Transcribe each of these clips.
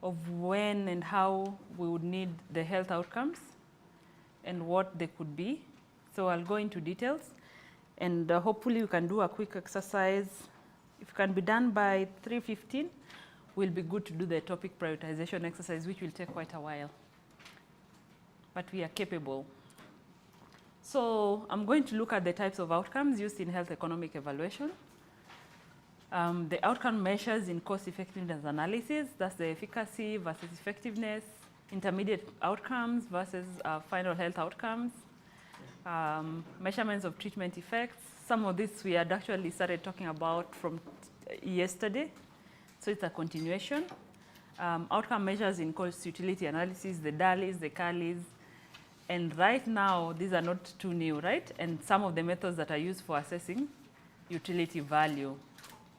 of when and how we would need the health outcomes and what they could be. So I'll go into details, and hopefully you can do a quick exercise. If it can be done by 3:15, we'll be good to do the topic prioritization exercise, which will take quite a while. But we are capable. So I'm going to look at the types of outcomes used in health economic evaluation. The outcome measures in cost effectiveness analysis, that's the efficacy versus effectiveness, intermediate outcomes versus final health outcomes, measurements of treatment effects. Some of this we had actually started talking about from yesterday, so it's a continuation. Outcome measures in cost utility analysis, the DALYs, the CALYs, and right now these are not too new, right? And some of the methods that are used for assessing utility value.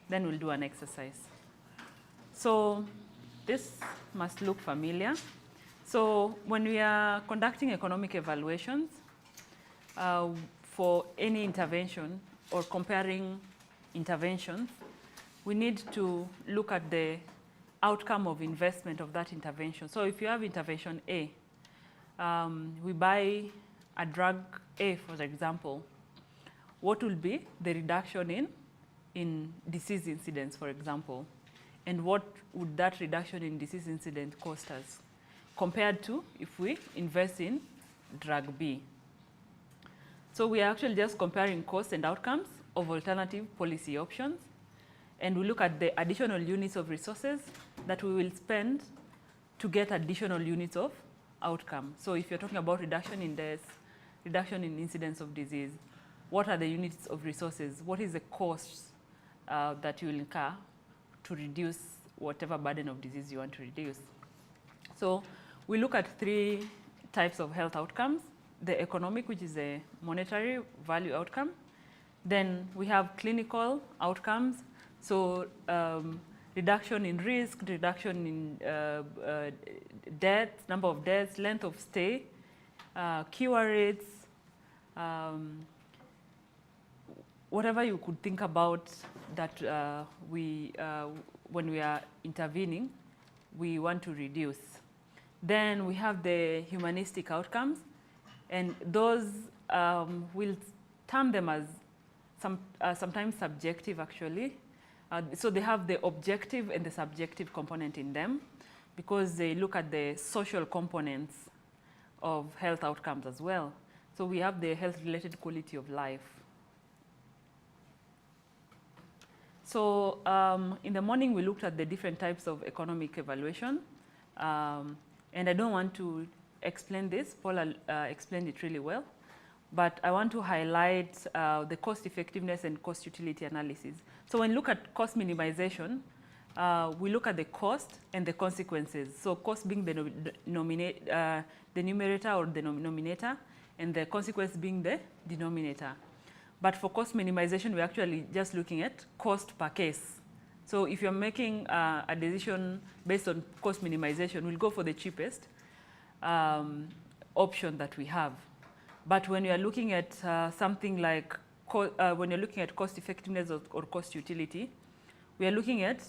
Then we'll do an exercise. So this must look familiar. So when we are conducting economic evaluations for any intervention or comparing interventions, we need to look at the outcome of investment of that intervention. So if you have intervention A, we buy a drug A, for example, what will be the reduction in disease incidence, for example, and what would that reduction in disease incidence cost us compared to if we invest in drug B. So we are actually just comparing costs and outcomes of alternative policy options, and we look at the additional units of resources that we will spend to get additional units of outcome. So if you're talking about reduction in deaths, reduction in incidence of disease, what are the units of resources? What is the cost that you will incur to reduce whatever burden of disease you want to reduce? So we look at three types of health outcomes: the economic, which is a monetary value outcome. Then we have clinical outcomes, so reduction in risk, reduction in deaths, number of deaths, length of stay, cure rates, whatever you could think about that when we are intervening, we want to reduce. Then we have the humanistic outcomes, and those we'll term them as sometimes subjective, actually. So they have the objective and the subjective component in them because they look at the social components of health outcomes as well. So we have the health-related quality of life. So in the morning, we looked at the different types of economic evaluation. And I don't want to explain this. Paul explained it really well. But I want to highlight the cost effectiveness and cost utility analysis. So when we look at cost minimization, we look at the cost and the consequences. So cost being the numerator or the denominator, and the consequence being the denominator. But for cost minimization, we're actually just looking at cost per case. So if you're making a decision based on cost minimization, we'll go for the cheapest option that we have. But when you're looking at something like, when you're looking at cost effectiveness or cost utility, we are looking at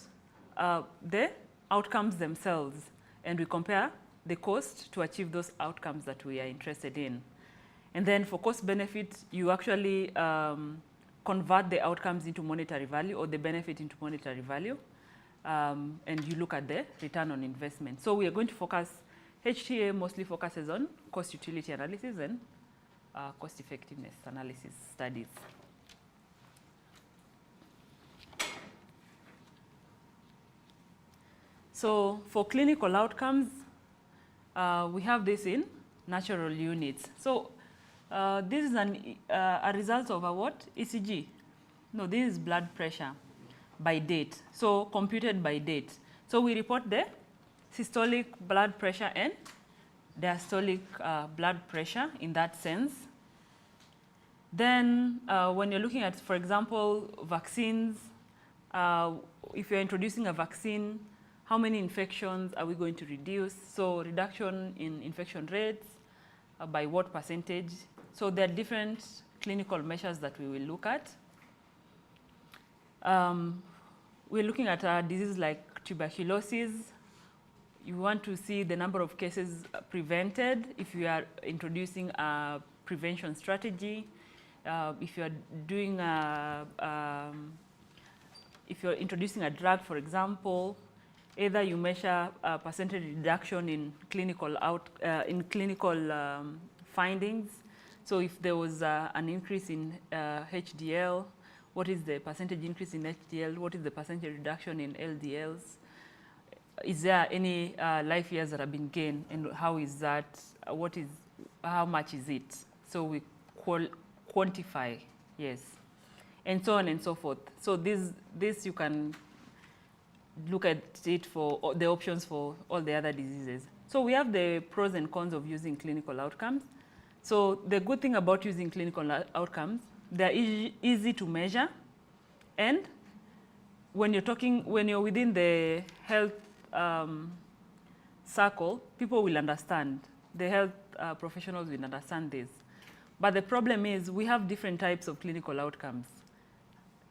the outcomes themselves, and we compare the cost to achieve those outcomes that we are interested in. And then for cost benefit, you actually convert the outcomes into monetary value or the benefit into monetary value, and you look at the return on investment. So we are going to focus, HTA mostly focuses on cost utility analysis and cost effectiveness analysis studies. So for clinical outcomes, we have this in natural units. So this is a result of a what? ECG. No, this is blood pressure by date. So computed by date. So we report the systolic blood pressure and diastolic blood pressure in that sense. Then when you're looking at, for example, vaccines, if you're introducing a vaccine, how many infections are we going to reduce? So reduction in infection rates, by what percentage? So there are different clinical measures that we will look at. We're looking at a disease like tuberculosis. You want to see the number of cases prevented if you are introducing a prevention strategy. If you are doing if you're introducing a drug, for example, either you measure a percentage reduction in clinical findings. So if there was an increase in HDL, what is the percentage increase in HDL? What is the percentage reduction in LDLs? Is there any life years that have been gained, and how is that? How much is it? So we quantify, yes, and so on and so forth. So this you can look at it for the options for all the other diseases. So we have the pros and cons of using clinical outcomes. So the good thing about using clinical outcomes, they're easy to measure, and when you're within the health circle, people will understand. The health professionals will understand this. But the problem is we have different types of clinical outcomes.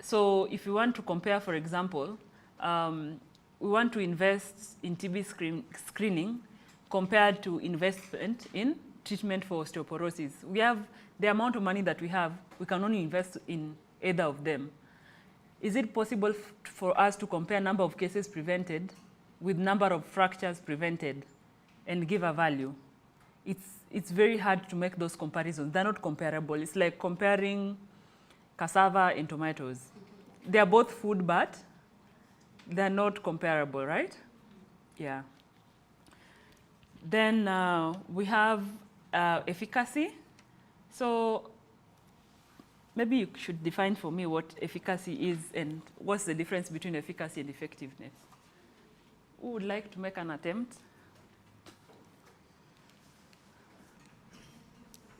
So if you want to compare, for example, we want to invest in TB screening compared to investment in treatment for osteoporosis. We have the amount of money that we have, we can only invest in either of them. Is it possible for us to compare number of cases prevented with number of fractures prevented and give a value? It's very hard to make those comparisons. They're not comparable. It's like comparing cassava and tomatoes. They are both food, but they're not comparable, right? Yeah. Then we have efficacy. So maybe you should define for me what efficacy is and what's the difference between efficacy and effectiveness. Who would like to make an attempt?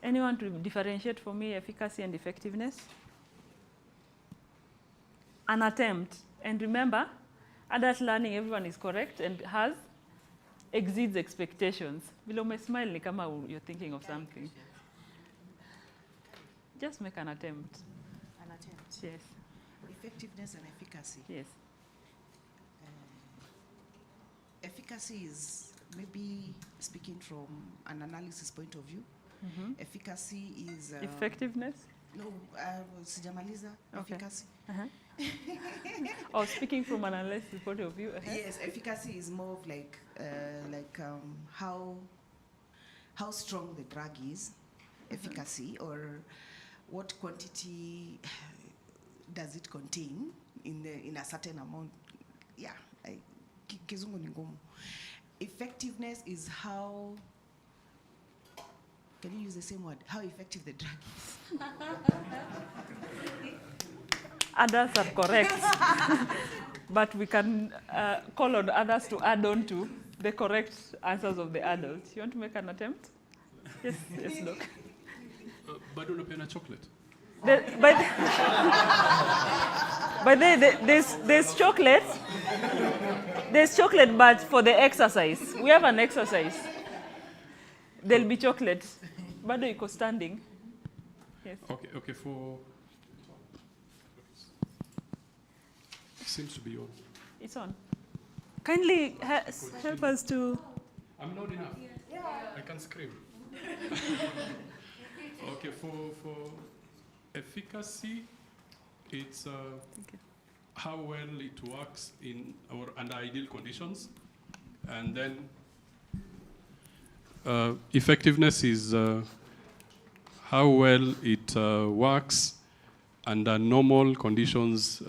Anyone to differentiate for me efficacy and effectiveness? An attempt. And remember, adult learning, everyone is correct and exceeds expectations. Vile umesmile ni kama you're thinking of something. Just make an attempt. An attempt? Yes. Effectiveness and efficacy? Yes. Efficacy is maybe speaking from an analysis point of view. Mm-hmm. Efficacy is... effectiveness? No, sijamaliza. Okay. Efficacy. Or speaking from an analysis point of view. Yes, efficacy is more of like how strong the drug is, efficacy, or what quantity does it contain in a certain amount. Yeah, kizungu ni ngumu. Effectiveness is how, can you use the same word? How effective the drug is. Others are correct. But we can call on others to add on to the correct answers of the adults. You want to make an attempt? Yes, yes, Doc. Bado unapenda chocolate? But there's chocolate. There's chocolate, but for the exercise. We have an exercise. There'll be chocolate. Bado iko standing. Yes. Okay, for... Seems to be on. It's on. Kindly help us to... I'm loud enough. Yeah. I can scream. Okay, for efficacy, it's how well it works under ideal conditions. And then effectiveness is how well it works under normal conditions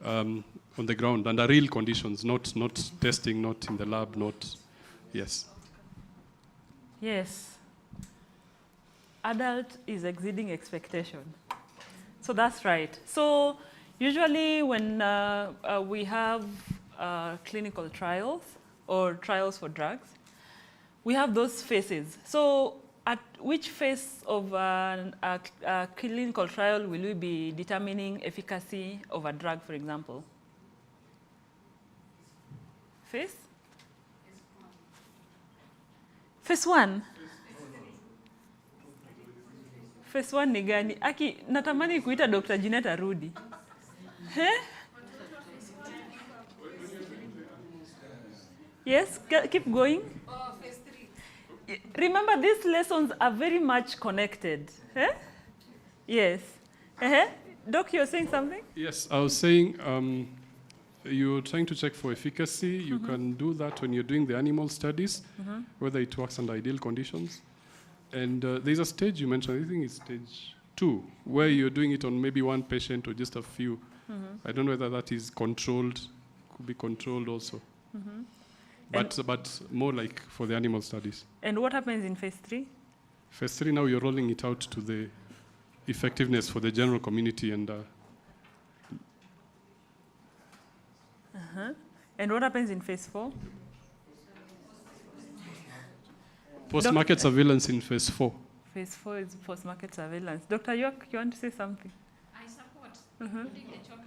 on the ground, under real conditions, not testing, not in the lab, yes. Yes. Adult is exceeding expectation. So that's right. So usually when we have clinical trials or trials for drugs, we have those phases. So at which phase of a clinical trial will we be determining efficacy of a drug, for example? Phase? Phase 1? Phase 1 ni gani? Aki, natamani kuita Dr. Jeanette arudi. Yes, keep going. Oh, phase 3. Remember, these lessons are very much connected. Eh? Yes. Doc, you're saying something? Yes, I was saying you're trying to check for efficacy. You can do that when you're doing the animal studies, whether it works under ideal conditions. And there's a stage you mentioned, I think it's stage 2, where you're doing it on maybe one patient or just a few. I don't know whether that is controlled, could be controlled also. But more like for the animal studies. And what happens in phase 3? Phase 3, now you're rolling it out to the effectiveness for the general community. And And what happens in phase 4? post-market surveillance in phase 4. Phase 4 is post-market surveillance. Dr. York, you want to say something? I support including the chocolate.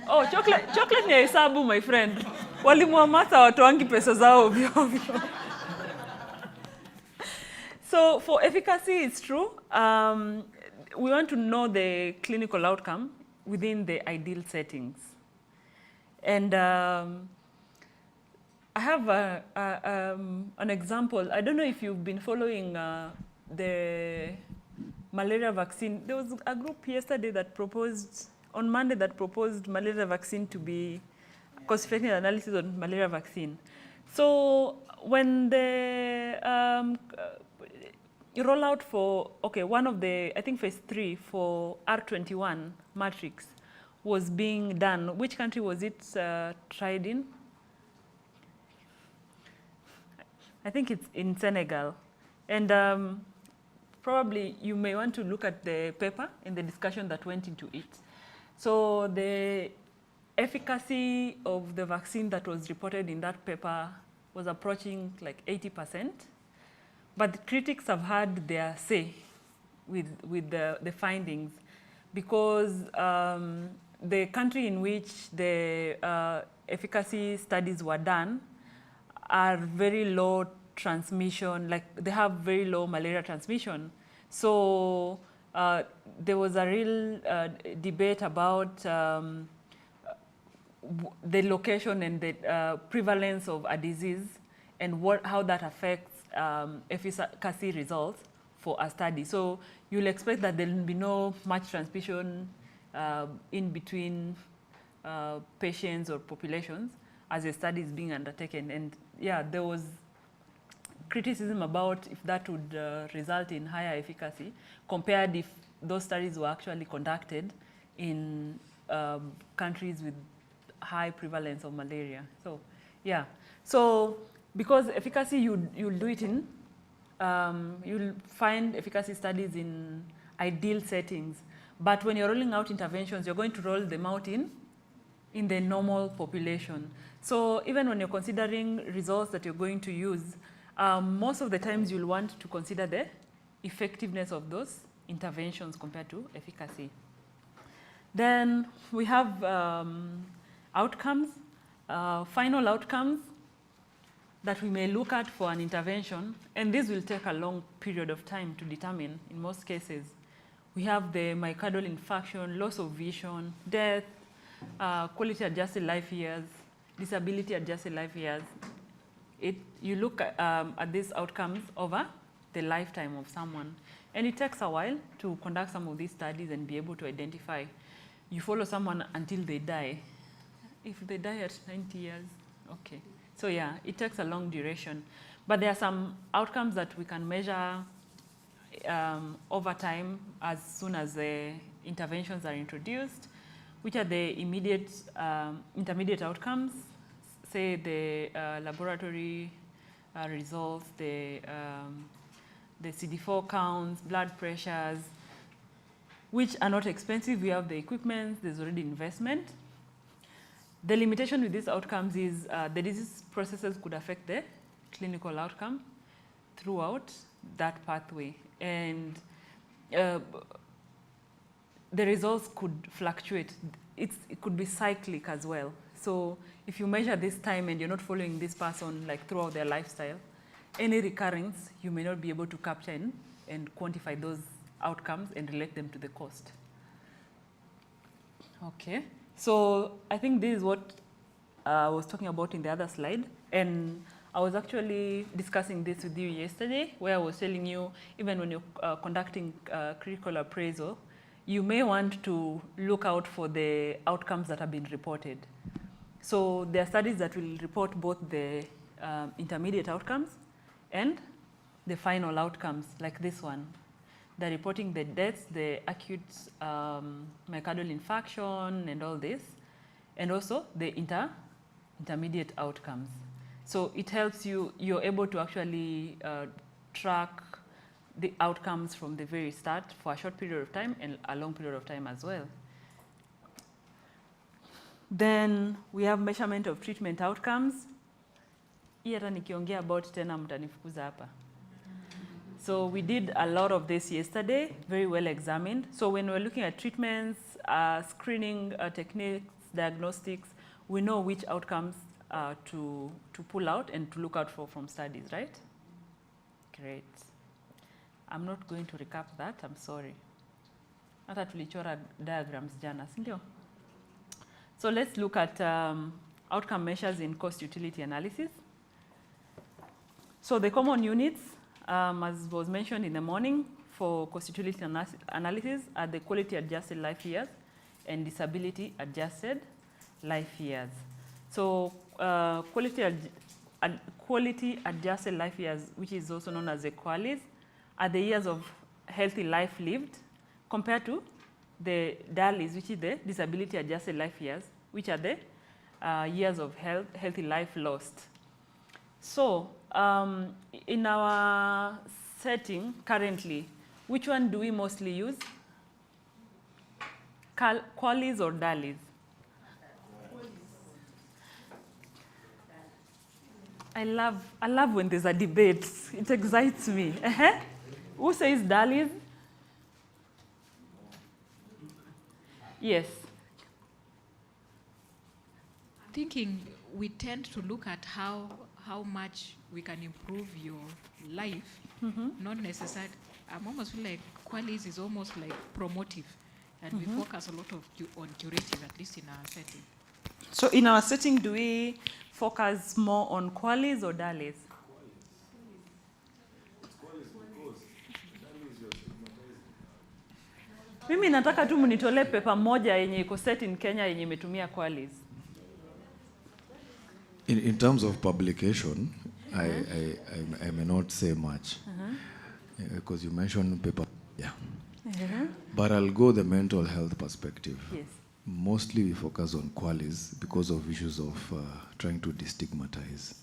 Oh, chocolate ni ya hesabu, my friend. Walimu wa math hawatoangi pesa zao ovyo ovyo. So for efficacy, it's true. We want to know the clinical outcome within the ideal settings. And I have an example. I don't know if you've been following the malaria vaccine. There was a group yesterday that proposed, on Monday, that proposed malaria vaccine to be cost-effective analysis on malaria vaccine. So when the rollout for, one of the, I think phase 3 for R21 matrix was being done. Which country was it tried in? I think it's in Senegal. And probably you may want to look at the paper and the discussion that went into it. So the efficacy of the vaccine that was reported in that paper was approaching like 80%. But the critics have had their say with the findings, because the country in which the efficacy studies were done are very low transmission, like they have very low malaria transmission. So there was a real debate about the location and the prevalence of a disease and how that affects efficacy results for a study. So you'll expect that there will be no much transmission in between patients or populations as a study is being undertaken. And yeah, there was criticism about if that would result in higher efficacy compared if those studies were actually conducted in countries with high prevalence of malaria. So yeah, so because efficacy, you'll do it in, you'll find efficacy studies in ideal settings. But when you're rolling out interventions, you're going to roll them out in the normal population. So even when you're considering results that you're going to use, most of the times you'll want to consider the effectiveness of those interventions compared to efficacy. Then we have outcomes, final outcomes that we may look at for an intervention, and this will take a long period of time to determine in most cases. We have the myocardial infarction, loss of vision, death, quality adjusted life years, disability adjusted life years. You look at these outcomes over the lifetime of someone. And it takes a while to conduct some of these studies and be able to identify. You follow someone until they die. If they die at 90 years, okay. So yeah, it takes a long duration. But there are some outcomes that we can measure over time as soon as the interventions are introduced, which are the immediate, intermediate outcomes, say the laboratory results, the CD4 counts, blood pressures, which are not expensive. We have the equipment, there's already investment. The limitation with these outcomes is the disease processes could affect the clinical outcome throughout that pathway. And the results could fluctuate. It could be cyclic as well. So if you measure this time and you're not following this person like throughout their lifestyle, any recurrence, you may not be able to capture and quantify those outcomes and relate them to the cost. Okay, so I think this is what I was talking about in the other slide. And I was actually discussing this with you yesterday, where I was telling you, even when you're conducting critical appraisal, you may want to look out for the outcomes that have been reported. So there are studies that will report both the intermediate outcomes and the final outcomes, like this one. They're reporting the deaths, the acute myocardial infarction and all this, and also the intermediate outcomes. So it helps you, you're able to actually track the outcomes from the very start for a short period of time and a long period of time as well. Then we have measurement of treatment outcomes. Hii hata nikiongea about tena mtanifukuza hapa. So we did a lot of this yesterday, very well examined. So when we're looking at treatments, screening techniques, diagnostics, we know which outcomes to pull out and to look out for from studies, right? Great. I'm not going to recap that, I'm sorry. Hata tulichora diagrams jana, si ndio? So let's look at outcome measures in cost utility analysis. So the common units, as was mentioned in the morning, for cost utility analysis are the quality adjusted life years and disability adjusted life years. So quality adjusted life years, which is also known as the QALYs, are the years of healthy life lived compared to the DALYs, which is the disability adjusted life years, which are the years of healthy life lost. So in our setting currently, which one do we mostly use? QALYs or DALYs? I love when there's a debate. It excites me. Who says DALYs? Yes. Thinking we tend to look at how much we can improve your life, not necessarily. I'm almost feel like QALYs is almost like promotive, and we focus a lot on curative, at least in our setting. So in our setting, do we focus more on QALYs or DALYs? Mimi nataka tu mnitolee pepa moja yenye iko set in Kenya yenye imetumia QALYs. In terms of publication, I may not say much because you mentioned paper, yeah. But I'll go the mental health perspective. Yes. Mostly we focus on QALYs because of issues of trying to destigmatize.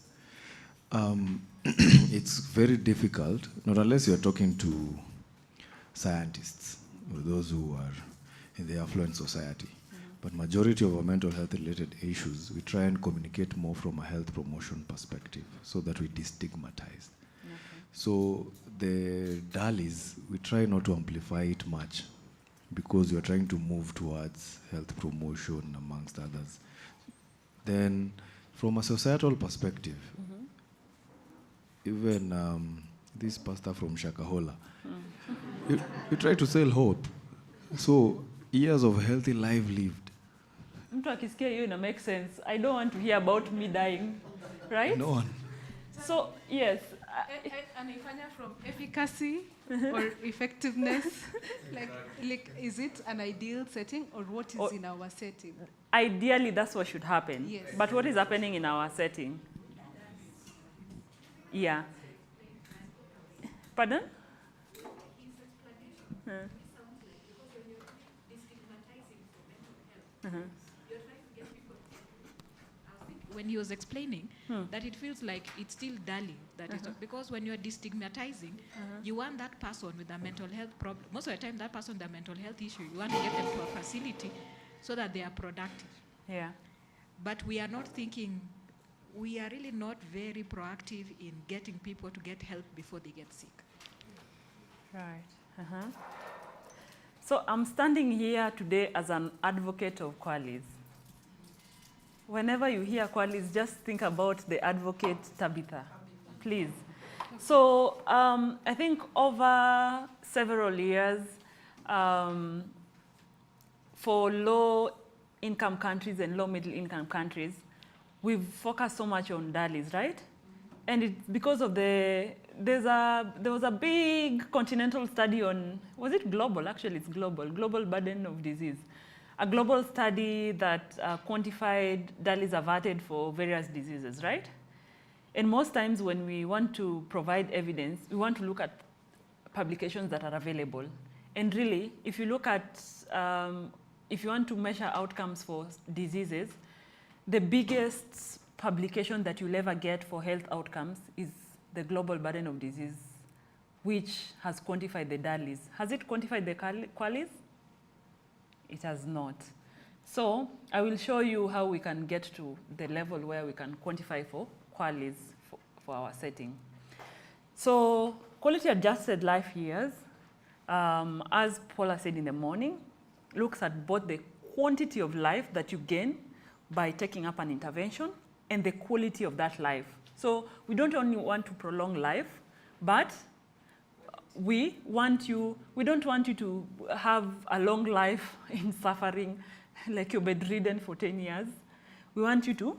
It's very difficult, not unless you're talking to scientists or those who are in the affluent society. But majority of our mental health related issues, we try and communicate more from a health promotion perspective so that we destigmatize. So the DALYs, we try not to amplify it much because we are trying to move towards health promotion amongst others. Then from a societal perspective, even this pastor from Shakahola, you try to sell hope. So years of healthy life lived. Mtu akisikia hiyo ina make sense. I don't want to hear about me dying, right? No one. So, yes. Anaifanya from efficacy or effectiveness, like is it an ideal setting or what is in our setting? Ideally, that's what should happen. Yes. But what is happening in our setting? Yeah. Pardon? When he was explaining that it feels like it's still DALY, that is because when you're destigmatizing, you want that person with a mental health problem. Most of the time, that person with a mental health issue, you want to get them to a facility so that they are productive. Yeah. But we are not thinking, we are really not very proactive in getting people to get help before they get sick. Right. So I'm standing here today as an advocate of QALYs. Whenever you hear QALYs, just think about the advocate Tabitha, please. So I think over several years, for low-income countries and low-middle-income countries, we've focused so much on DALYs, right? And it's because of there was a big continental study on, was it global? Actually, it's global burden of disease. A global study that quantified DALYs averted for various diseases, right? And most times when we want to provide evidence, we want to look at publications that are available. And really, if you look at, if you want to measure outcomes for diseases, the biggest publication that you'll ever get for health outcomes is the global burden of disease, which has quantified the DALYs. Has it quantified the QALYs? It has not. So I will show you how we can get to the level where we can quantify for QALYs for our setting. So quality adjusted life years, as Paula said in the morning, looks at both the quantity of life that you gain by taking up an intervention and the quality of that life. So we don't only want to prolong life, but we don't want you to have a long life in suffering, like you're bedridden for 10 years. We want you to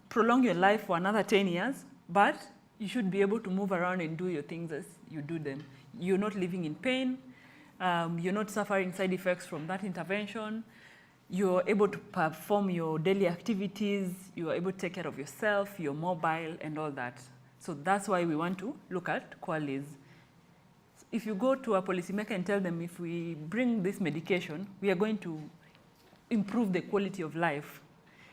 prolong your life for another 10 years, but you should be able to move around and do your things as you do them. You're not living in pain. You're not suffering side effects from that intervention. You're able to perform your daily activities. You're able to take care of yourself, you're mobile, and all that. So that's why we want to look at QALYs. If you go to a policymaker and tell them, if we bring this medication, we are going to improve the quality of life.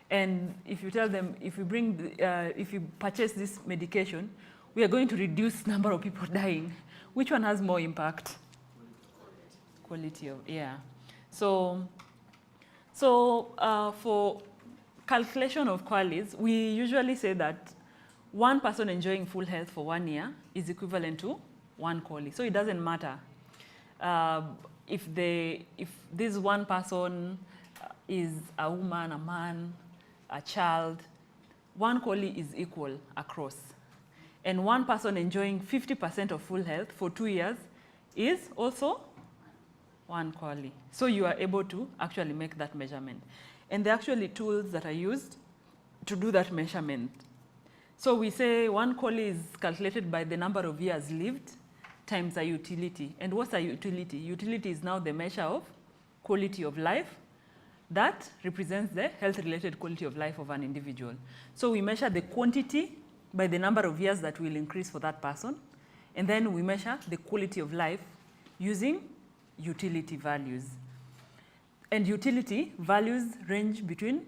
And if you tell them, if you purchase this medication, we are going to reduce the number of people dying. Which one has more impact? Quality of, yeah. So for calculation of QALYs, we usually say that one person enjoying full health for 1 year is equivalent to 1 QALY. So it doesn't matter if this one person is a woman, a man, a child, 1 QALY is equal across. And one person enjoying 50% of full health for 2 years is also 1 QALY. So you are able to actually make that measurement. And there are actually tools that are used to do that measurement. So we say 1 QALY is calculated by the number of years lived times a utility. And what's a utility? Utility is now the measure of quality of life that represents the health-related quality of life of an individual. So we measure the quantity by the number of years that will increase for that person. And then we measure the quality of life using utility values. And utility values range between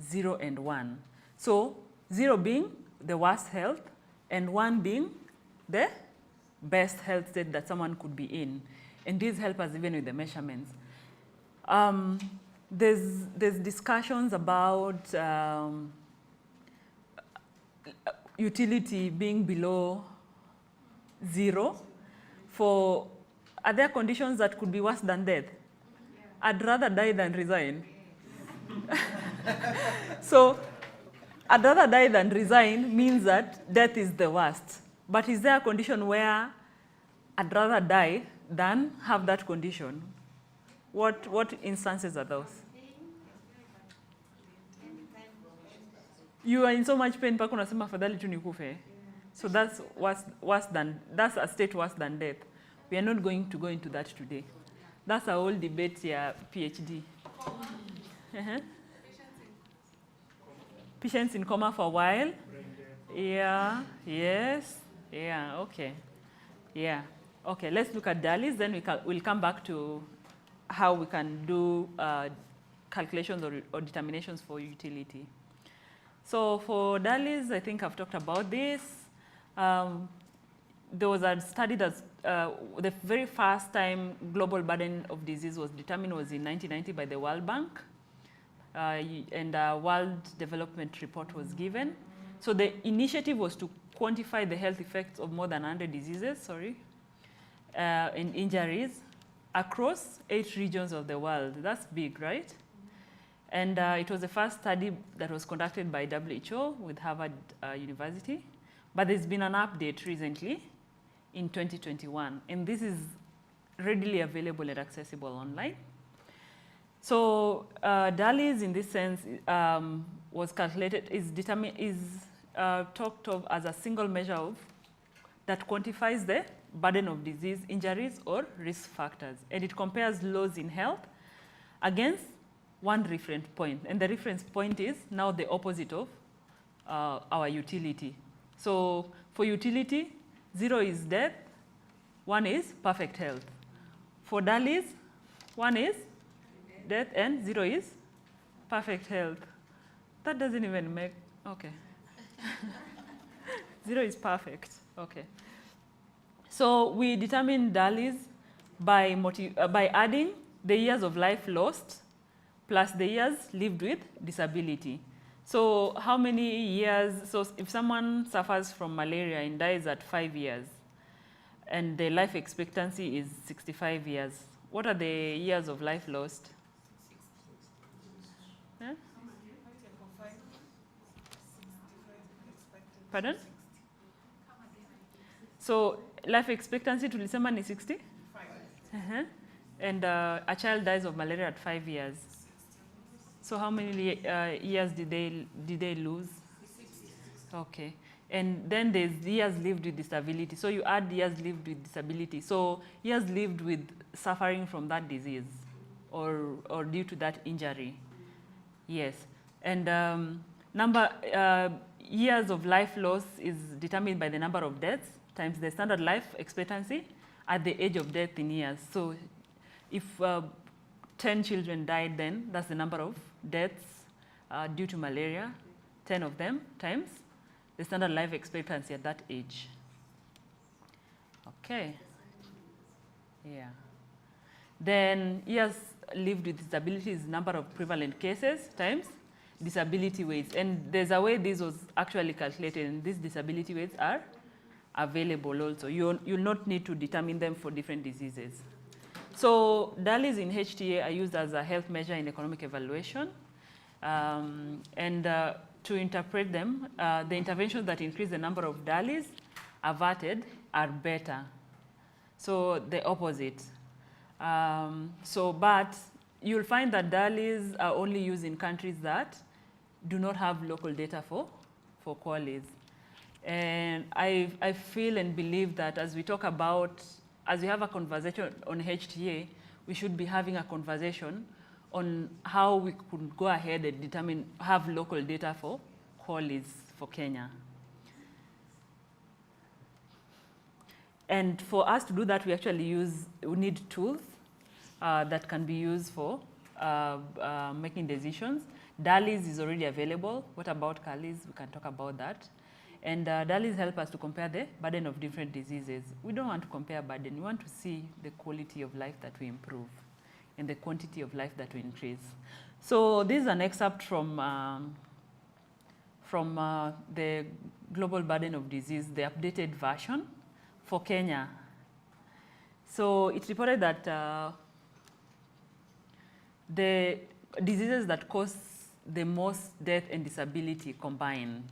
0 and 1. So 0 being the worst health and 1 being the best health state that someone could be in. And these help us even with the measurements. There's discussions about utility being below 0 for, are there conditions that could be worse than death? I'd rather die than resign. So I'd rather die than resign means that death is the worst. But is there a condition where I'd rather die than have that condition? What instances are those? You are in so much pain, mpaka unasema afadhali tu nikufe. So that's that's a state worse than death. We are not going to go into that today. That's a whole debate here, PhD. Patients in coma for a while. Yeah, yes, yeah, okay. Yeah, okay, let's look at DALYs, then we'll come back to how we can do calculations or determinations for utility. So for DALYs, I think I've talked about this. There was a study that the very first time global burden of disease was determined was in 1990 by the World Bank. And a World Development Report was given. So the initiative was to quantify the health effects of more than 100 diseases, and injuries across 8 regions of the world. That's big, right? And it was the first study that was conducted by WHO with Harvard University. But there's been an update recently in 2021. And this is readily available and accessible online. So DALYs, in this sense, was calculated, is talked of as a single measure of that quantifies the burden of disease, injuries, or risk factors. And it compares lows in health against one reference point. And the reference point is now the opposite of our utility. So for utility, 0 is death, 1 is perfect health. For DALYs, 1 is death and 0 is perfect health. That doesn't even make, okay. 0 is perfect, okay. So we determine DALYs by adding the years of life lost plus the years lived with disability. So how many years, so if someone suffers from malaria and dies at 5 years, and the life expectancy is 65 years, what are the years of life lost? Yeah? Pardon? So life expectancy tulisema ni 60? And a child dies of malaria at 5 years. So how many years did they lose? 60. Okay. And then there's years lived with disability. So you add years lived with disability. So years lived with suffering from that disease or due to that injury. Yes. And years of life loss is determined by the number of deaths times the standard life expectancy at the age of death in years. So if 10 children died then, that's the number of deaths due to malaria, 10 of them times the standard life expectancy at that age. Okay. Yeah. Then years lived with disability is number of prevalent cases times disability weights. And there's a way this was actually calculated, and these disability weights are available also. You'll not need to determine them for different diseases. So DALYs in HTA are used as a health measure in economic evaluation. To interpret them, the interventions that increase the number of DALYs averted are better. So the opposite. But you'll find that DALYs are only used in countries that do not have local data for QALYs. And I feel and believe that as we talk about, as we have a conversation on HTA, we should be having a conversation on how we could go ahead and have local data for QALYs for Kenya. And for us to do that, we need tools that can be used for making decisions. DALYs is already available. What about QALYs? We can talk about that. And DALYs help us to compare the burden of different diseases. We don't want to compare burden. We want to see the quality of life that we improve and the quantity of life that we increase. So this is an excerpt from the Global Burden of Disease, the updated version for Kenya. So it reported that the diseases that cause the most death and disability combined.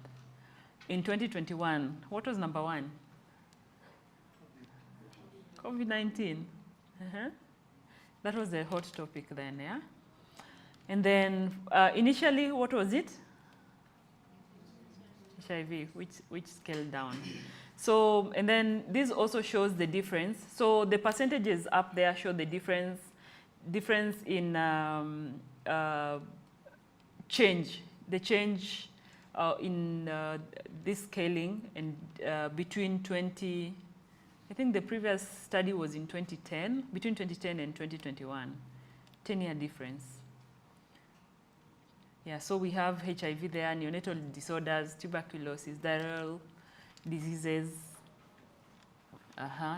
In 2021, what was number 1? COVID-19. That was the hot topic then, yeah? And then initially, what was it? HIV, which scaled down. So, and then this also shows the difference. So the percentages up there show the difference in change, the change in this scaling and between I think the previous study was in 2010, between 2010 and 2021, 10-year difference. Yeah, so we have HIV there, neonatal disorders, tuberculosis, diarrheal diseases,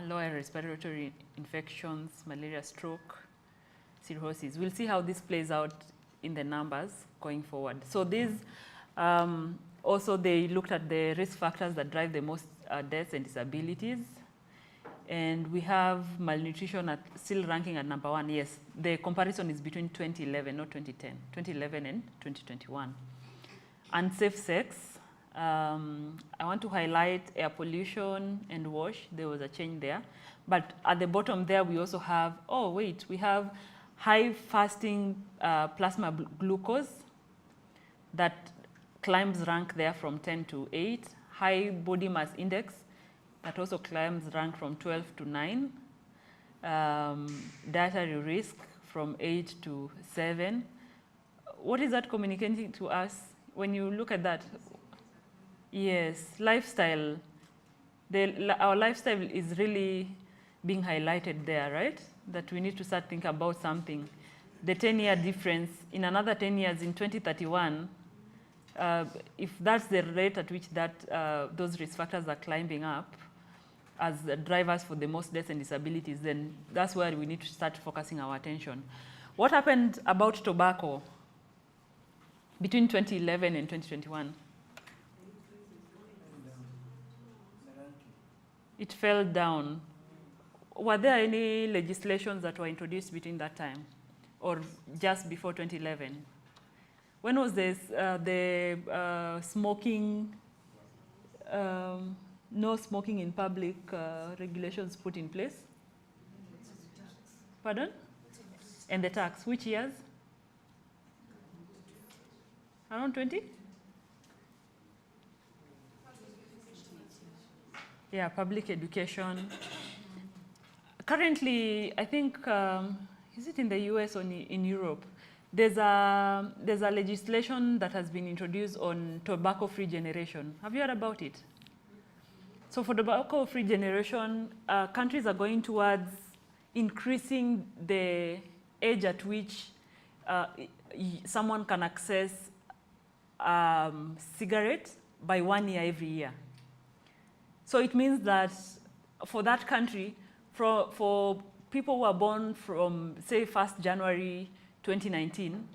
lower respiratory infections, malaria, stroke, cirrhosis. We'll see how this plays out in the numbers going forward. So these, also they looked at the risk factors that drive the most deaths and disabilities. And we have malnutrition still ranking at number 1. Yes, the comparison is between 2011, not 2010, 2011 and 2021. Unsafe sex. I want to highlight air pollution and wash. There was a change there. But at the bottom there, we also have, we have high fasting plasma glucose that climbs rank there from 10 to 8. High body mass index, that also climbs rank from 12 to 9. Dietary risk from 8 to 7. What is that communicating to us when you look at that? Yes, lifestyle. Our lifestyle is really being highlighted there, right? That we need to start thinking about something. The 10-year difference, in another 10 years, in 2031, if that's the rate at which those risk factors are climbing up as the drivers for the most deaths and disabilities, then that's where we need to start focusing our attention. What happened about tobacco between 2011 and 2021? It fell down. Were there any legislations that were introduced between that time or just before 2011? When was this, smoking, no smoking in public regulations put in place? Pardon? And the tax, which years? Around 20? Yeah, public education. Currently, I think, is it in the US or in Europe? There's a legislation that has been introduced on tobacco-free generation. Have you heard about it? So for tobacco-free generation, countries are going towards increasing the age at which someone can access cigarettes by 1 year every year. So it means that for that country, for people who are born from, say, 1st January 2019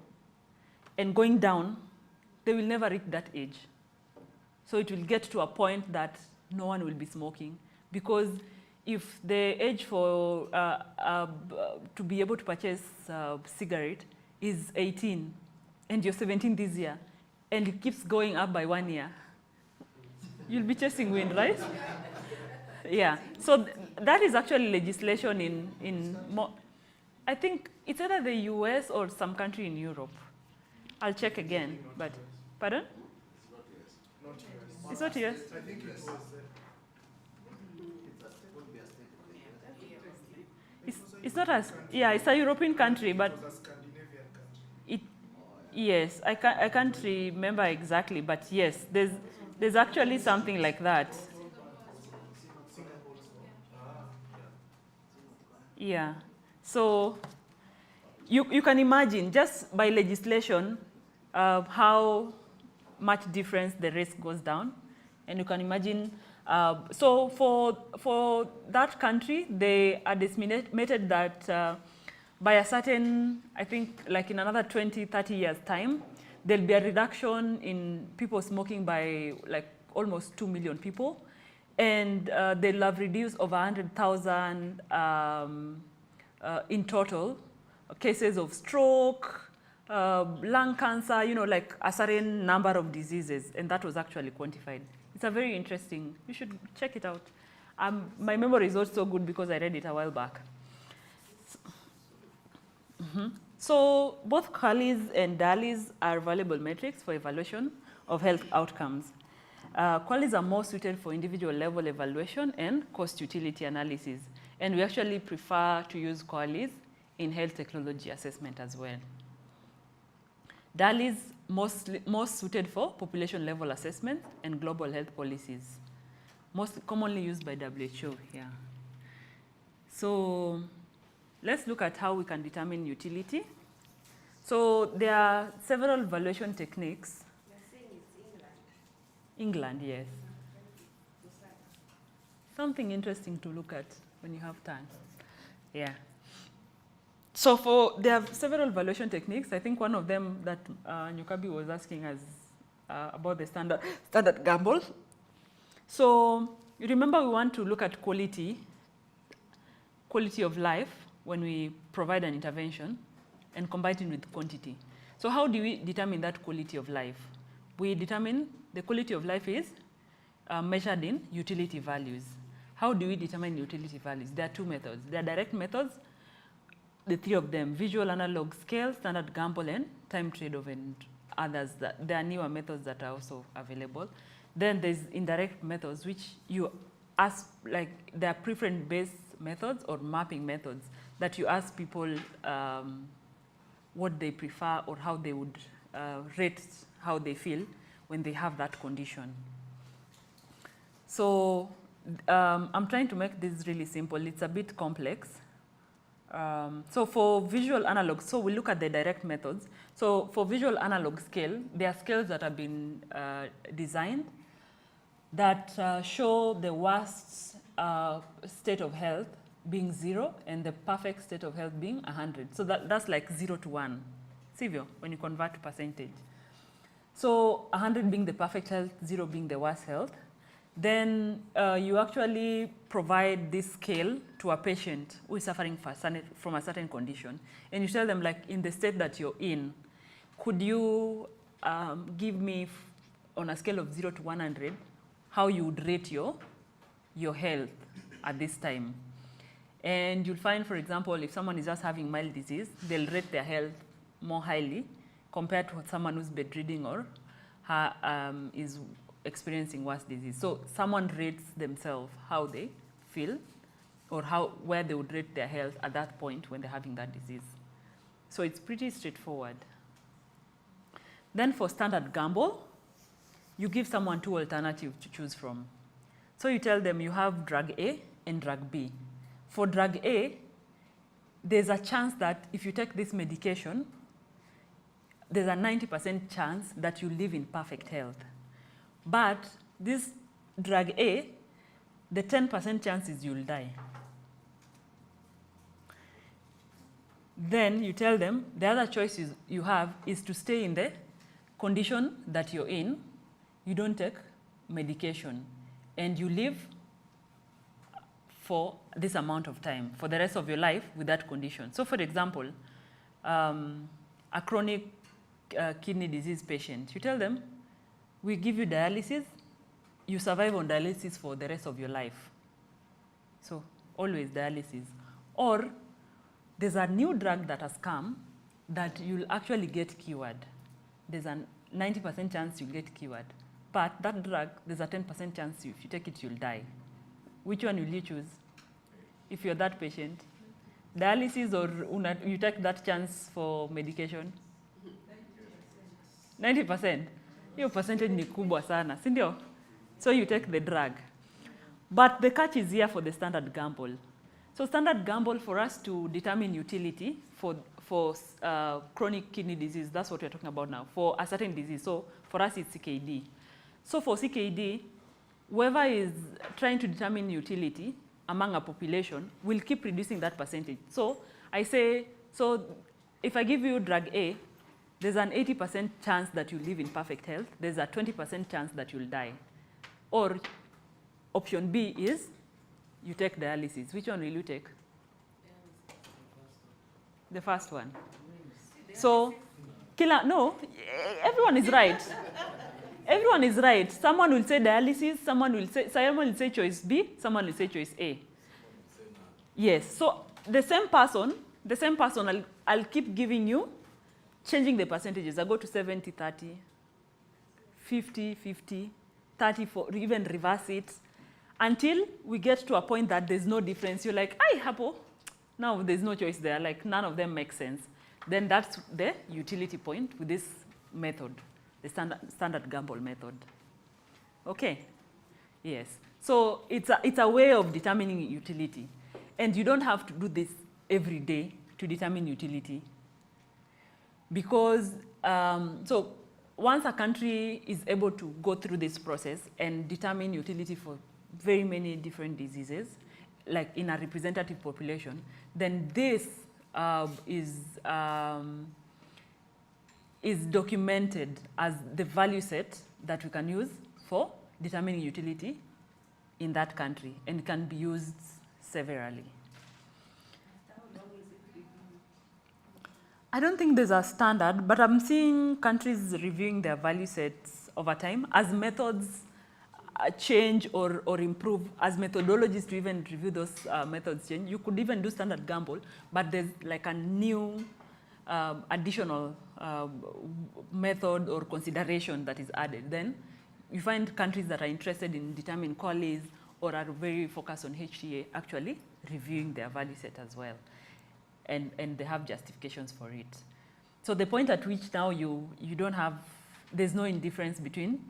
and going down, they will never reach that age. So it will get to a point that no one will be smoking, because if the age for to be able to purchase a cigarette is 18 and you're 17 this year and it keeps going up by 1 year, you'll be chasing wind, right? Yeah, so that is actually legislation in I think it's either the US or some country in Europe. I'll check again, but, pardon? It's not US. I think it was. It's not as, yeah, it's a European country, but It was a Scandinavian country. yes, I can't remember exactly, but yes, there's actually something like that. Yeah, so you can imagine just by legislation how much difference the risk goes down, and you can imagine. So for that country, they are estimated that by a certain, I think like in another 20, 30 years time, there'll be a reduction in people smoking by like almost 2 million people. And they'll have reduced over 100,000 in total cases of stroke, lung cancer, like a certain number of diseases. And that was actually quantified. It's a very interesting, you should check it out. My memory is also good because I read it a while back. So both QALYs and DALYs are valuable metrics for evaluation of health outcomes. QALYs are more suited for individual level evaluation and cost utility analysis. And we actually prefer to use QALYs in health technology assessment as well. DALYs most suited for population level assessment and global health policies, most commonly used by WHO here. So let's look at how we can determine utility. So there are several evaluation techniques. You're saying it's England? England, yes. Something interesting to look at when you have time. Yeah. So there are several evaluation techniques. I think one of them that Nyukabi was asking us about the standard gamble. So you remember we want to look at quality of life when we provide an intervention and combine it with quantity. So how do we determine that quality of life? We determine the quality of life is measured in utility values. How do we determine utility values? There are two methods. There are direct methods, the three of them: visual analog scale, standard gamble, and time trade-off and others, that there are newer methods that are also available. Then there's indirect methods, which you ask, like there are preference-based methods or mapping methods that you ask people what they prefer or how they would rate how they feel when they have that condition. So I'm trying to make this really simple. It's a bit complex. So for visual analogs, so we look at the direct methods. So for visual analog scale, there are scales that have been designed that show the worst state of health being 0 and the perfect state of health being 100. So that's like 0 to 1, Sivyo, when you convert to percentage. So 100 being the perfect health, 0 being the worst health. Then you actually provide this scale to a patient who is suffering from a certain condition. And you tell them, like, in the state that you're in, could you give me, on a scale of 0 to 100, how you would rate your health at this time? And you'll find, for example, if someone is just having mild disease, they'll rate their health more highly compared to someone who's bedridden or is experiencing worse disease. So someone rates themselves how they feel or where they would rate their health at that point when they're having that disease. So it's pretty straightforward. Then for standard gamble, you give someone 2 alternatives to choose from. So you tell them you have drug A and drug B. For drug A, there's a chance that if you take this medication, there's a 90% chance that you live in perfect health. But this drug A, the 10% chance is you'll die. Then you tell them the other choice you have is to stay in the condition that you're in, you don't take medication, and you live for this amount of time, for the rest of your life with that condition. So for example, a chronic kidney disease patient, you tell them, we give you dialysis, you survive on dialysis for the rest of your life. So always dialysis. Or there's a new drug that has come that you'll actually get cured. There's a 90% chance you'll get cured. But that drug, there's a 10% chance if you take it, you'll die. Which one will you choose if you're that patient? Dialysis or you take that chance for medication? 90%. Your percentage ni kubwa sana, si ndio? So you take the drug. But the catch is here for the standard gamble. So standard gamble, for us to determine utility for chronic kidney disease, that's what we're talking about now, for a certain disease. So for us, it's CKD. So for CKD, whoever is trying to determine utility among a population will keep reducing that percentage. So I say, so if I give you drug A, there's an 80% chance that you live in perfect health. There's a 20% chance that you'll die. Or option B is you take dialysis. Which one will you take? The first one. So, no, everyone is right. Everyone is right. Someone will say dialysis, someone will say choice B, someone will say choice A. Yes, so the same person, I'll keep giving you, changing the percentages. I go to 70, 30, 50, 50, 30, even reverse it, until we get to a point that there's no difference. You're like, ay, hapo. Now there's no choice there, like none of them makes sense. Then that's the utility point with this method, the standard gamble method. Okay, yes. So it's a way of determining utility. And you don't have to do this every day to determine utility. Because, so once a country is able to go through this process and determine utility for very many different diseases, like in a representative population, then this is documented as the value set that we can use for determining utility in that country, and can be used severally. I don't think there's a standard, but I'm seeing countries reviewing their value sets over time as methods change or improve, as methodologies to even review those methods change. You could even do standard gamble, but there's like a new additional method or consideration that is added. Then you find countries that are interested in determining qualities or are very focused on HTA actually reviewing their value set as well. And they have justifications for it. So the point at which now you don't have, there's no indifference between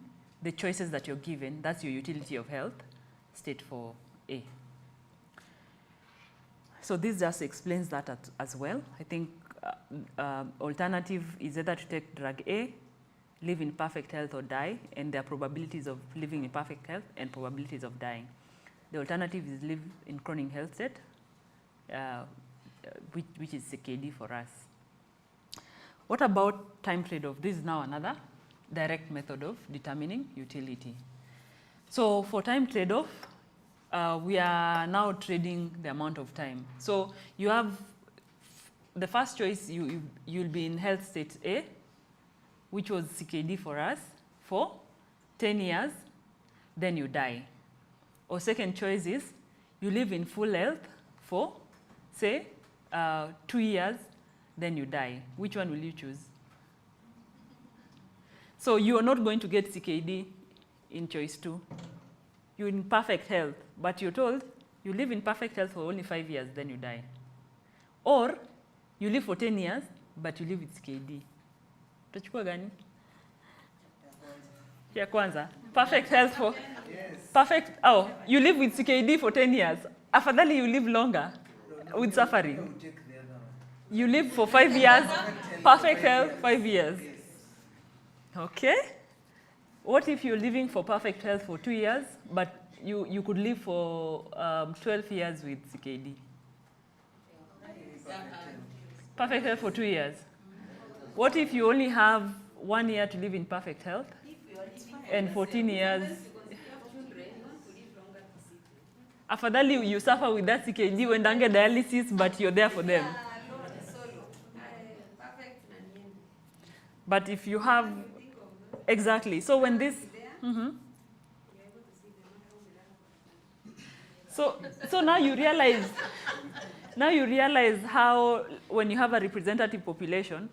the choices that you're given, that's your utility of health, state for A. So this just explains that as well. I think alternative is either to take drug A, live in perfect health or die, and there are probabilities of living in perfect health and probabilities of dying. The alternative is live in chronic health state, which is CKD for us. What about time trade-off? This is now another direct method of determining utility. So for time trade-off, we are now trading the amount of time. So you have the first choice, you'll be in health state A, which was CKD for us, for 10 years, then you die. Or second choice is you live in full health for, say, 2 years, then you die. Which one will you choose? So you are not going to get CKD in choice 2. You're in perfect health, but you're told you live in perfect health for only 5 years, then you die. Or you live for 10 years, but you live with CKD. Utachukua gani? Ya kwanza. Perfect health for... Perfect... Oh, you live with CKD for 10 years. Afadhali you live longer with suffering. You live for 5 years, perfect health, 5 years. Okay. What if you're living for perfect health for 2 years, but you could live for 12 years with CKD? Perfect health for 2 years. What if you only have 1 year to live in perfect health and 14 years? Afadhali you suffer with that CKD when dange dialysis, but you're there for them. But if you have, exactly. So when this, so now you realize how when you have a representative population,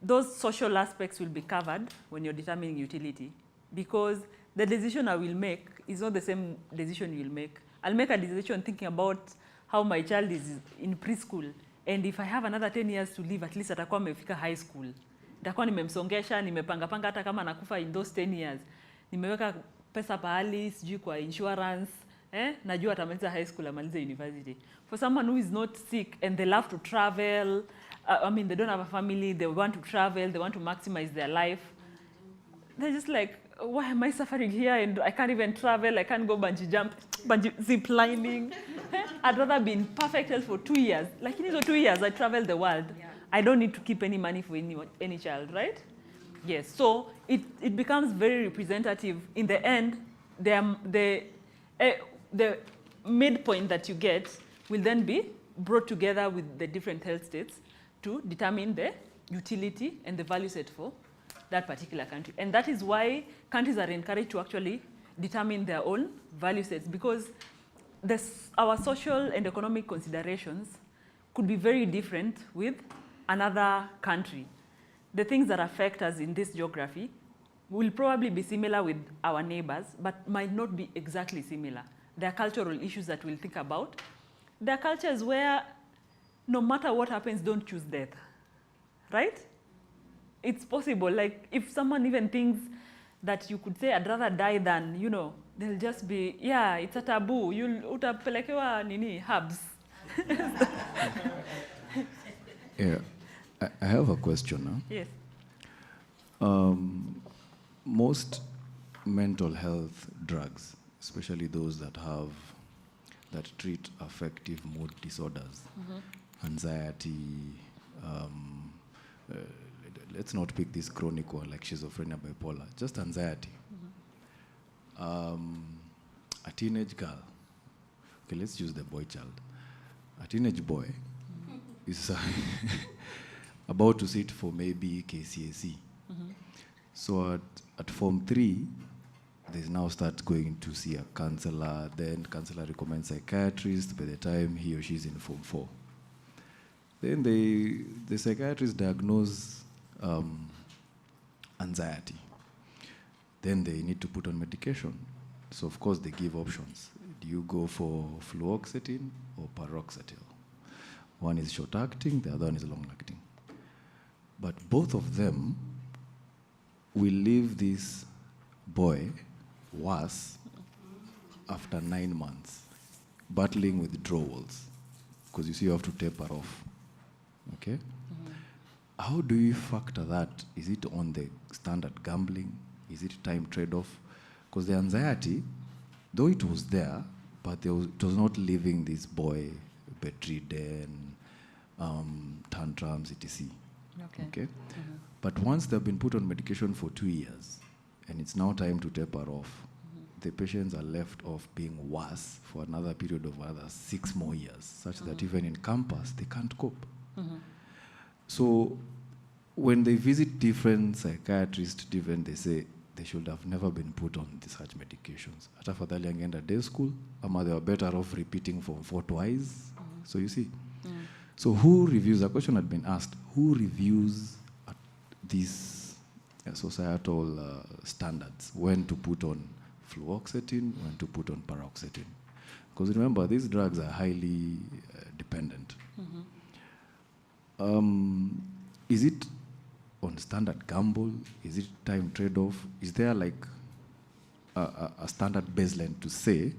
those social aspects will be covered when you're determining utility, because the decision I will make is not the same decision you'll make. I'll make a decision thinking about how my child is in preschool, and if I have another 10 years to live, at least atakuwa amefika high school. Nitakuwa nimemsongesha, nimepanga hata kama nakufa in those 10 years. Nimeweka pesa pahali, sijui kwa insurance, najua atamaliza high school, amaliza university. For someone who is not sick and they love to travel, I mean, they don't have a family, they want to travel, they want to maximize their life. They're just like, why am I suffering here and I can't even travel, I can't go bungee zip lining. I'd rather be in perfect health for 2 years. Like in those 2 years, I travel the world. Yeah. I don't need to keep any money for any child, right? Yes, so it becomes very representative. In the end, the midpoint that you get will then be brought together with the different health states to determine the utility and the value set for that particular country. And that is why countries are encouraged to actually determine their own value sets, because our social and economic considerations could be very different with another country. The things that affect us in this geography will probably be similar with our neighbors, but might not be exactly similar. There are cultural issues that we'll think about. There are cultures where no matter what happens, don't choose death, right? It's possible. Like if someone even thinks that you could say, I'd rather die than, you know, they'll just be, yeah, it's a taboo. You'll utapelekewa nini, herbs. Yeah, I have a question now. Yes. Most mental health drugs, especially those that treat affective mood disorders, anxiety, let's not pick this chronic one like schizophrenia, bipolar, just anxiety. A teenage girl, okay, let's use the boy child. A teenage boy is about to sit for maybe KCSE. So at Form 3, they now start going to see a counselor, then counselor recommends psychiatrist by the time he or she is in Form 4. Then the psychiatrist diagnoses anxiety. Then they need to put on medication. So of course they give options. Do you go for fluoxetine or paroxetine? One is short acting, the other one is long acting. But both of them will leave this boy worse after 9 months, battling withdrawals, because you see you have to taper off. Okay? Mm-hmm. How do you factor that? Is it on the standard gambling? Is it time trade-off? Because the anxiety, though it was there, but it was not leaving this boy bedridden, tantrums, etc. Okay? Mm-hmm. But once they've been put on medication for 2 years, and it's now time to taper off, the patients are left off being worse for another period of another 6 more years, such that even in campus, they can't cope. So when they visit different psychiatrists, they say they should have never been put on such medications. Hata afadhali angeenda day school, ama they were better off repeating Form 4 twice. So you see. So who reviews, a question had been asked, who reviews these societal standards, when to put on fluoxetine, when to put on paroxetine? Because remember, these drugs are highly dependent. Is it on standard gamble? Is it time trade-off? Is there like a standard baseline to say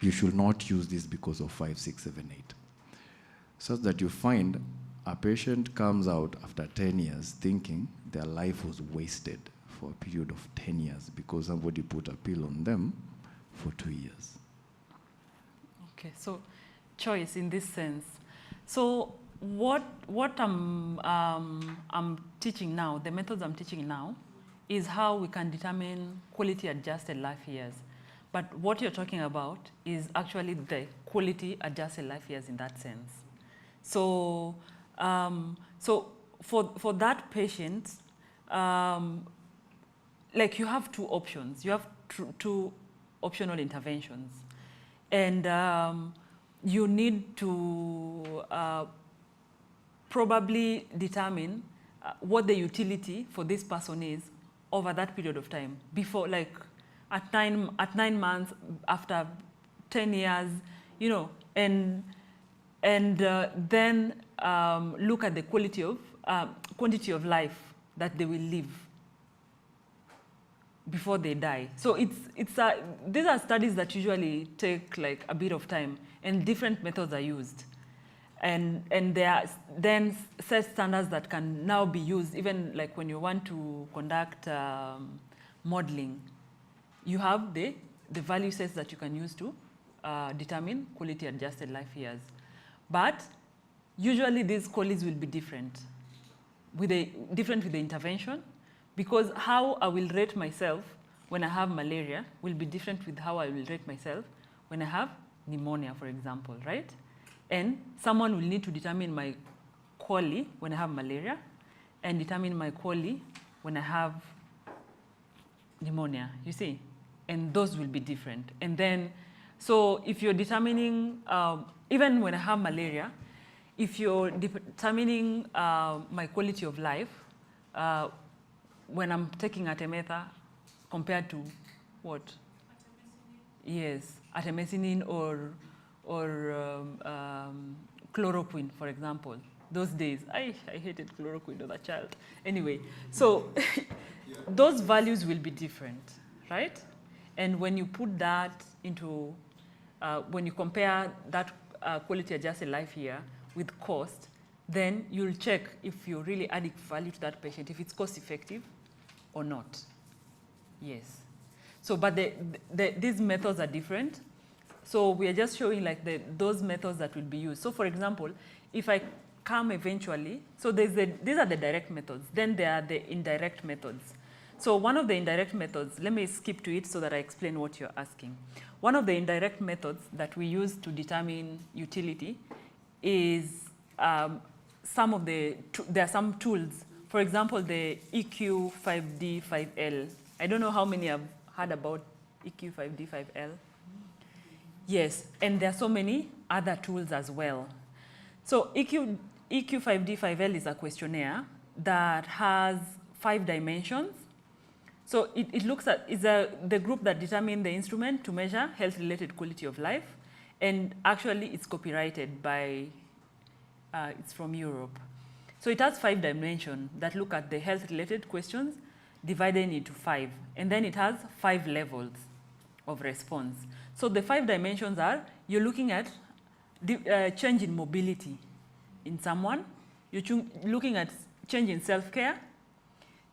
you should not use this because of 5, 6, 7, 8? Such that you find a patient comes out after 10 years thinking their life was wasted for a period of 10 years because somebody put a pill on them for 2 years. Okay, so choice in this sense. So what I'm teaching now, the methods I'm teaching now, is how we can determine quality-adjusted life years. But what you're talking about is actually the quality-adjusted life years in that sense. So, for that patient, like you have 2 options. You have 2 optional interventions, and you need to probably determine what the utility for this person is over that period of time. Before, like at 9 months, after 10 years, you know, and then look at the quantity of life that they will live before they die. So these are studies that usually take like a bit of time, and different methods are used. And there are then set standards that can now be used, even like when you want to conduct modeling. You have the value sets that you can use to determine quality-adjusted life years. But usually these qualities will be different with the intervention, because how I will rate myself when I have malaria will be different with how I will rate myself when I have pneumonia, for example, right? And someone will need to determine my QALY when I have malaria and determine my QALY when I have pneumonia, you see? And those will be different. And then, so if you're determining, even when I have malaria, if you're determining my quality of life, when I'm taking artemether compared to what? Yes, artemisinin or chloroquine, for example. Those days, I hated chloroquine as a child. Anyway, so those values will be different, right? And when you put that into, when you compare that quality-adjusted life year with cost, then you'll check if you're really adding value to that patient, if it's cost-effective or not. Yes. So, but these methods are different. So we are just showing like those methods that will be used. So for example, if I come eventually, so these are the direct methods, then there are the indirect methods. So one of the indirect methods, let me skip to it so that I explain what you're asking. One of the indirect methods that we use to determine utility is there are some tools. For example, the EQ5D5L. I don't know how many have heard about EQ5D5L. Yes, and there are so many other tools as well. So EQ5D5L is a questionnaire that has 5 dimensions. So it looks at, is the group that determine the instrument to measure health-related quality of life. And actually, it's copyrighted by, it's from Europe. So it has 5 dimensions that look at the health-related questions divided into 5. And then it has 5 levels of response. So the 5 dimensions are, you're looking at change in mobility in someone, you're looking at change in self-care,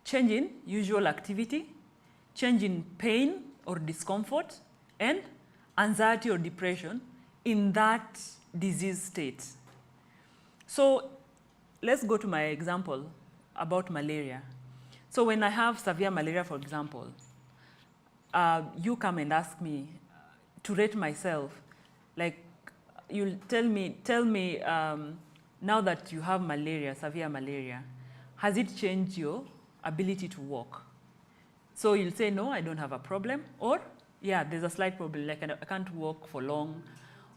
change in usual activity, change in pain or discomfort, and anxiety or depression in that disease state. So let's go to my example about malaria. So when I have severe malaria, for example, you come and ask me to rate myself, like you'll tell me, now that you have malaria, severe malaria, has it changed your ability to walk? So you'll say, no, I don't have a problem. Or, yeah, there's a slight problem, like I can't walk for long.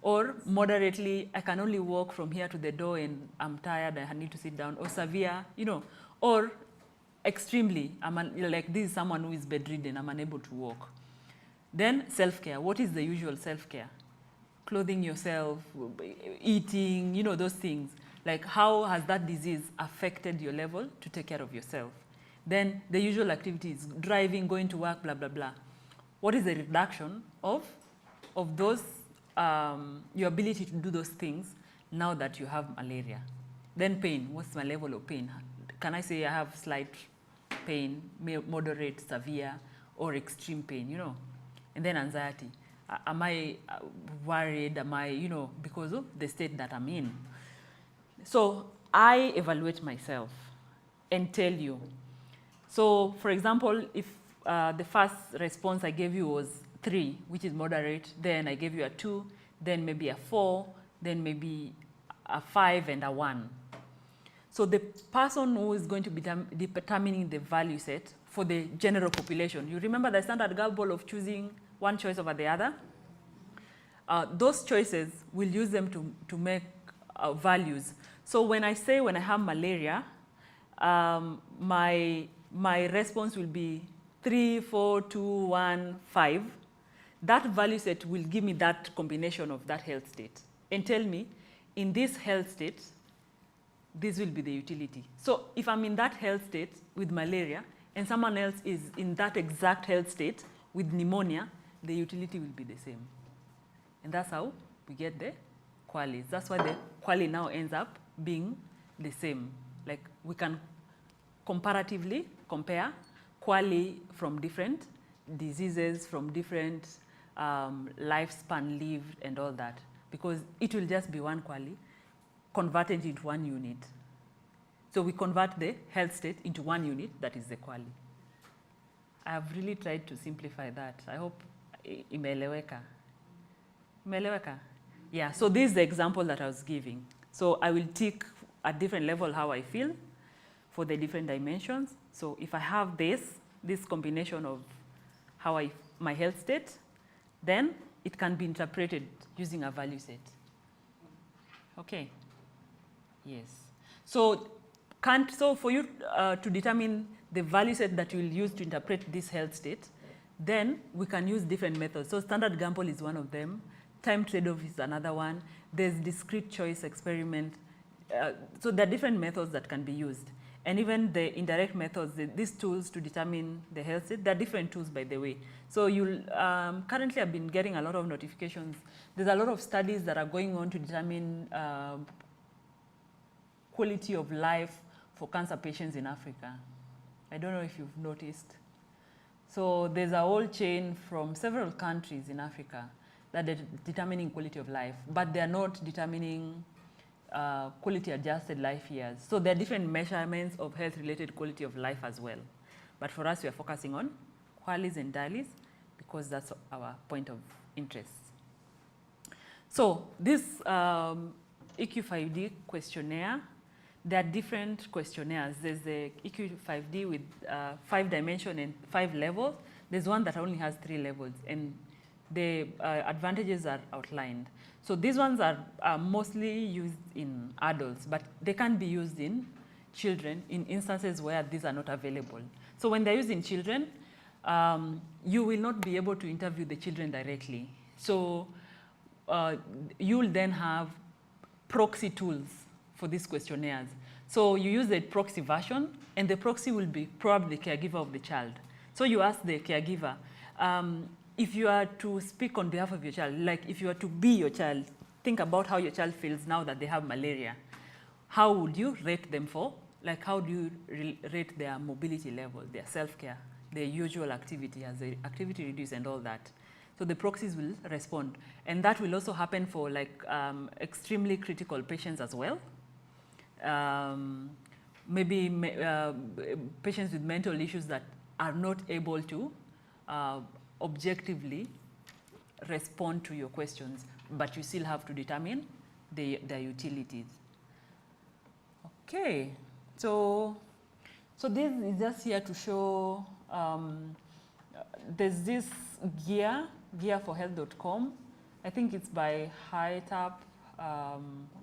Or moderately, I can only walk from here to the door and I'm tired, I need to sit down. Or severe, you know. Or extremely, like this is someone who is bedridden, I'm unable to walk. Then self-care. What is the usual self-care? Clothing yourself, eating, you know, those things. Like how has that disease affected your level to take care of yourself? Then the usual activities, driving, going to work, blah, blah, blah. What is the reduction of those, your ability to do those things now that you have malaria? Then pain, what's my level of pain? Can I say I have slight pain, moderate, severe, or extreme pain, you know? And then anxiety. Am I worried? Am I, you know, because of the state that I'm in? So I evaluate myself and tell you. So for example, if the first response I gave you was 3, which is moderate, then I gave you a 2, then maybe a 4, then maybe a 5 and a 1. So the person who is going to be determining the value set for the general population, you remember the standard gamble of choosing one choice over the other? Those choices, we'll use them to make values. So when I say when I have malaria, my response will be 3, 4, 2, 1, 5. That value set will give me that combination of that health state and tell me, in this health state, this will be the utility. So if I'm in that health state with malaria and someone else is in that exact health state with pneumonia, the utility will be the same. And that's how we get the QALYs. That's why the QALY now ends up being the same. Like we can comparatively compare QALY from different diseases, from different lifespan lived and all that, because it will just be one QALY converted into one unit. So we convert the health state into one unit, that is the QALY. I have really tried to simplify that. I hope imeeleweka. Imeeleweka? Yeah, so this is the example that I was giving. So I will tick at different level how I feel for the different dimensions. So if I have this combination of how my health state, then it can be interpreted using a value set. Okay. Yes. So for you to determine the value set that you will use to interpret this health state, then we can use different methods. So standard gamble is one of them. Time trade-off is another one. There's discrete choice experiment. So there are different methods that can be used. And even the indirect methods, these tools to determine the health state, they're different tools, by the way. So you'll currently I've been getting a lot of notifications. There's a lot of studies that are going on to determine quality of life for cancer patients in Africa. I don't know if you've noticed. So there's a whole chain from several countries in Africa that are determining quality of life, but they're not determining quality adjusted life years. So there are different measurements of health-related quality of life as well. But for us, we are focusing on QALYs and DALYs because that's our point of interest. So this EQ5D questionnaire, there are different questionnaires. There's the EQ5D with 5 dimensions and 5 levels. There's one that only has 3 levels, and the advantages are outlined. So these ones are mostly used in adults, but they can be used in children in instances where these are not available. So when they're used in children, you will not be able to interview the children directly. So you will then have proxy tools for these questionnaires. So you use the proxy version, and the proxy will be probably the caregiver of the child. So you ask the caregiver, if you are to speak on behalf of your child, like if you are to be your child, think about how your child feels now that they have malaria. How would you rate them for? Like, how do you rate their mobility level, their self-care, their usual activity, as the activity reduces and all that? So the proxies will respond. And that will also happen for like extremely critical patients as well. Maybe patients with mental issues that are not able to objectively respond to your questions, but you still have to determine their utilities. Okay, so this is just here to show, there's this gearforhealth.com. I think it's by HTA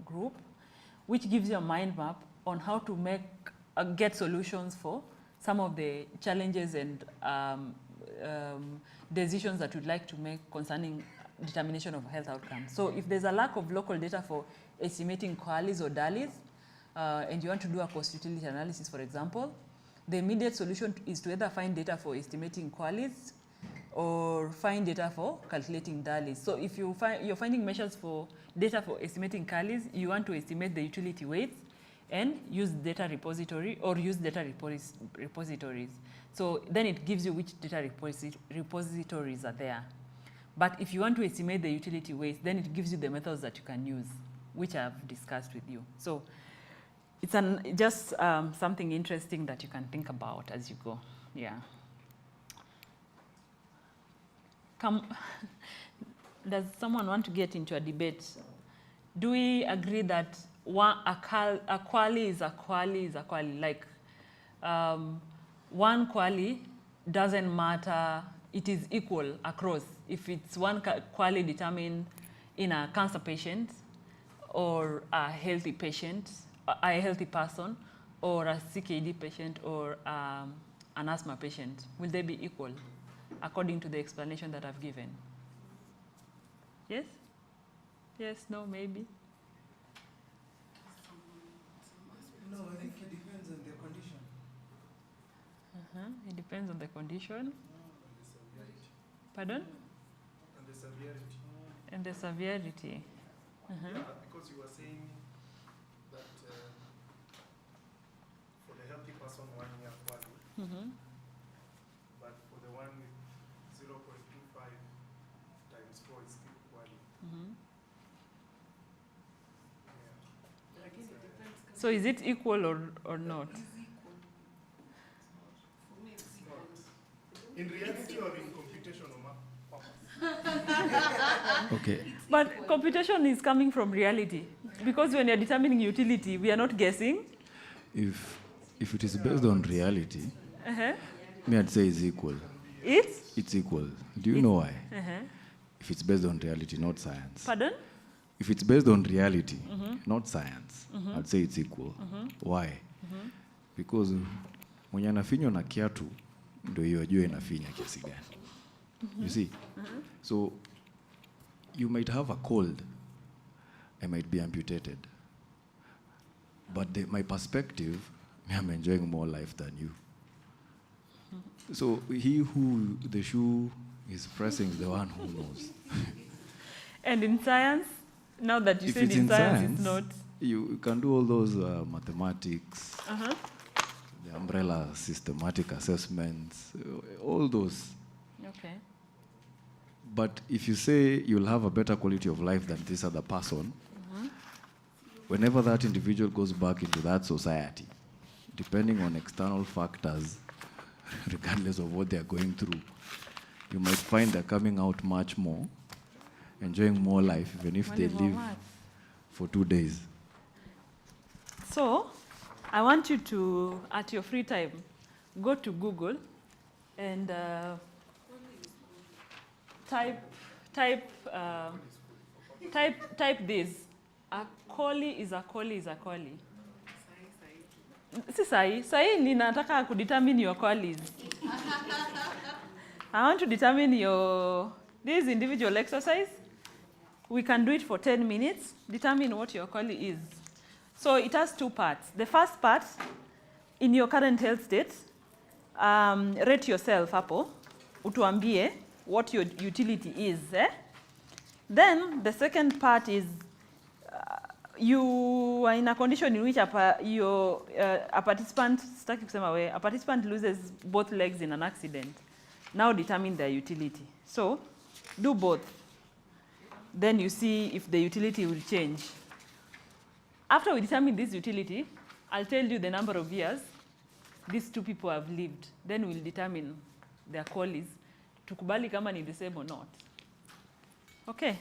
group, which gives you a mind map on how to make, get solutions for some of the challenges and decisions that you'd like to make concerning determination of health outcomes. So if there's a lack of local data for estimating QALYs or DALYs, and you want to do a cost utility analysis, for example, the immediate solution is to either find data for estimating QALYs or find data for calculating DALYs. So if you're finding measures for data for estimating QALYs, you want to estimate the utility weights and use data repository or use data repositories. So then it gives you which data repositories are there. But if you want to estimate the utility weights, then it gives you the methods that you can use, which I've discussed with you. So it's just something interesting that you can think about as you go. Yeah. Does someone want to get into a debate? Do we agree that a QALY is a QALY is a QALY? Like one QALY doesn't matter, it is equal across. If it's one QALY determined in a cancer patient or a healthy patient, a healthy person, or a CKD patient, or an asthma patient, will they be equal according to the explanation that I've given? Yes? Yes, no, maybe? No, I think it depends on the condition. It depends on the condition. And the severity. Pardon? And the severity. And the severity. Yeah, because you were saying that for the healthy person, 1 year QALY, but for the one with 0.25 times 4 is still QALY. Yeah. So is it equal or not? In reality or in computational purpose? Okay. But computation is coming from reality, because when you're determining utility, we are not guessing. If it is based on reality, me I'd say it's equal. It's equal. Do you know why? Uh-huh. If it's based on reality, not science. Pardon? If it's based on reality, not science, I'd say it's equal. Why? Because mwenye anafinywa na kiatu ndio hiyo ajue inafinya kiasi gani. You see? So you might have a cold, I might be amputated. But my perspective, I'm enjoying more life than you. So he who the shoe is pressing is the one who knows. And in science, now that you If said it's in in science, it's science, not. you can do all those mathematics, the umbrella systematic assessments, all those. Okay. But if you say you'll have a better quality of life than this other person, whenever that individual goes back into that society, depending on external factors, regardless of what they're going through, you might find they're coming out much more, enjoying more life, even if they live for 2 days. So, I want you to, at your free time, go to Google and type this. A QALY is a QALY is a QALY. Si sahi ninataka kudetermine your qualities. I want to determine this individual exercise. We can do it for 10 minutes. Determine what your quality is. So it has two parts. The first part, in your current health state, rate yourself hapo, utuambie what your utility is. Then the second part is you are in a condition in which a participant, a participant loses both legs in an accident. Now determine their utility. So do both. Then you see if the utility will change. After we determine this utility, I'll tell you the number of years these two people have lived. Then we'll determine their qualities. Tukubali kama ni the same or not. Okay.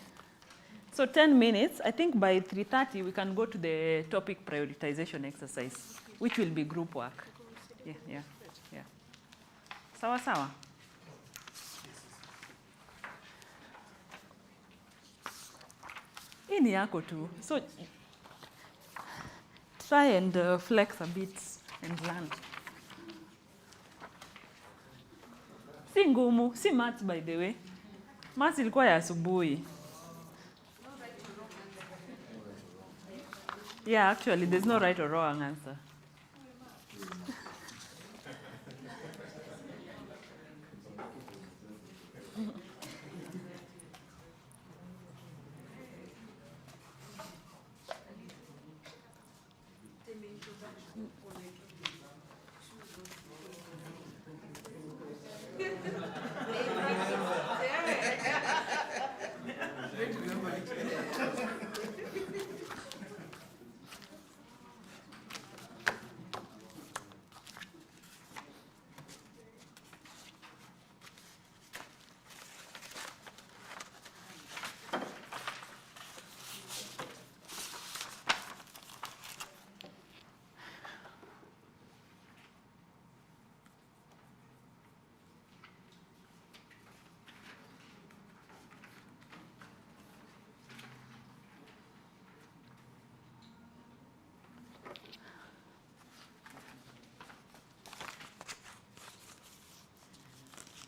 So 10 minutes. I think by 3:30 we can go to the topic prioritization exercise, which will be group work. Yeah. Sawa sawa. Hii ni yako tu. So try and flex a bit and learn. Si ngumu, si maths by the way. Maths ilikuwa ya asubuhi. Yeah, actually there's no right or wrong answer.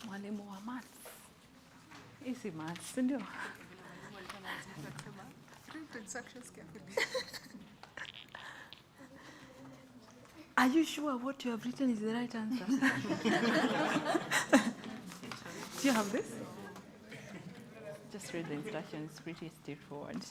Mwalimu wa maths. Hii si maths, ndio? Read the instructions carefully. Are you sure what you have written is the right answer? Do you have this? Just read the instructions, it's pretty straightforward.